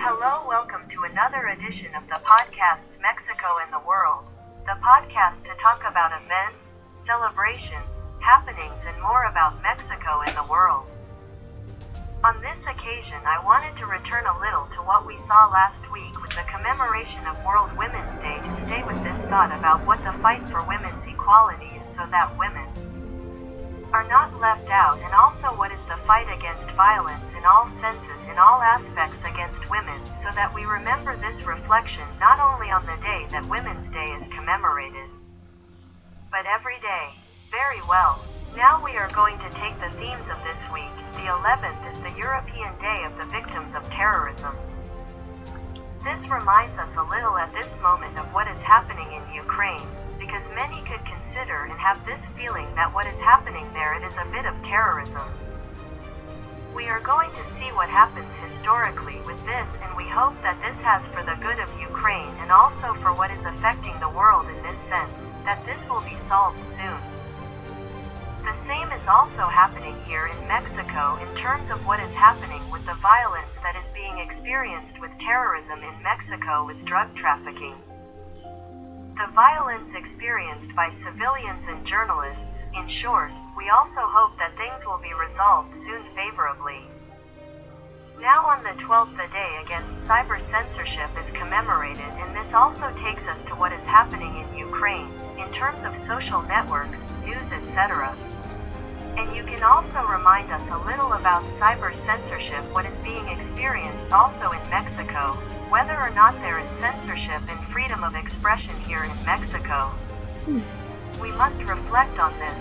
Hello, welcome to another edition of the podcast Mexico and the World. The podcast to talk about events, celebrations, happenings, and more about Mexico and the world. On this occasion, I wanted to return a little to what we saw last week with the commemoration of World Women's Day to stay with this thought about what the fight for women's equality is so that women are not left out, and also what is the fight against violence in all senses, in all aspects against women, so that we remember this reflection not only on the day that Women's Day is commemorated, but every day. Very well. Now we are going to take the themes of this week. The 11th is the European Day of the Victims of Terrorism. This reminds us a little at this moment of what is happening in Ukraine, because many could consider and have this feeling that what is happening there, it is a bit of terrorism. We are going to see what happens historically with this, and we hope that this has for the good of Ukraine and also for what is affecting the world in this sense, that this will be solved soon. The same is also happening here in Mexico in terms of what is happening with the violence that is being experienced with terrorism in Mexico with drug trafficking. The violence experienced by civilians and journalists. In short, we also hope that things will be resolved soon favorably. Now on the 12th, the day against cyber censorship is commemorated, and this also takes us to what is happening in Ukraine, in terms of social networks, news, etc. And you can also remind us a little about cyber censorship, what is being experienced also in Mexico, whether or not there is censorship and freedom of expression here in Mexico. We must reflect on this.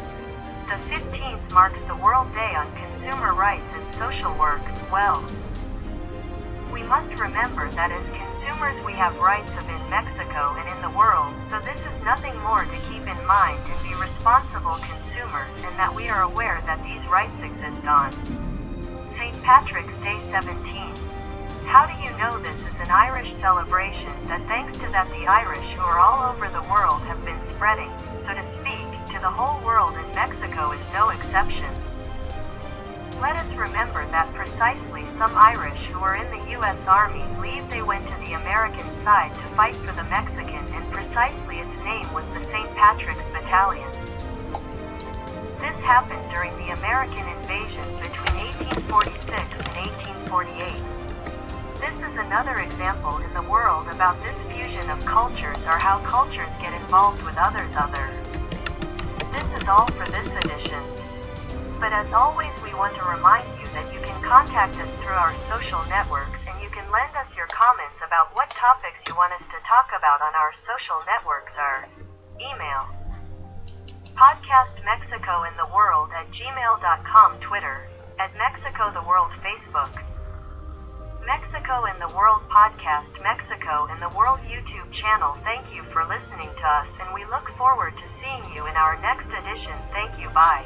The 15th marks the World Day on Consumer Rights and Social Work. Well, we must remember that as consumers we have rights in Mexico and in the world, so this is nothing more to keep in mind and be responsible consumers, and that we are aware that these rights exist on St. Patrick's Day 17. How do you know this is an Irish celebration that thanks to that the Irish who are all over the world have been spreading, so to speak, to the whole world, and Mexico is no exception. Let us remember that precisely some Irish who were in the U.S. Army they went to the American side to fight for the Mexican, and precisely its name was the St. Patrick's Battalion. This happened during the American invasion between 1846 and 1848. This is another example in the world about this fusion of cultures, or how cultures get involved with others. This is all for this edition. But as always, we want to remind you that you can contact us through our social networks, and you can lend us your comments about what topics you want us to talk about on our social networks. Our email: podcastmexicoandtheworld@gmail.com, Twitter @MexicoTheWorld, Facebook Mexico and the World Podcast, Mexico and the World YouTube channel. Thank you for listening to us, and we look forward to seeing you in our next edition. Thank you. Bye.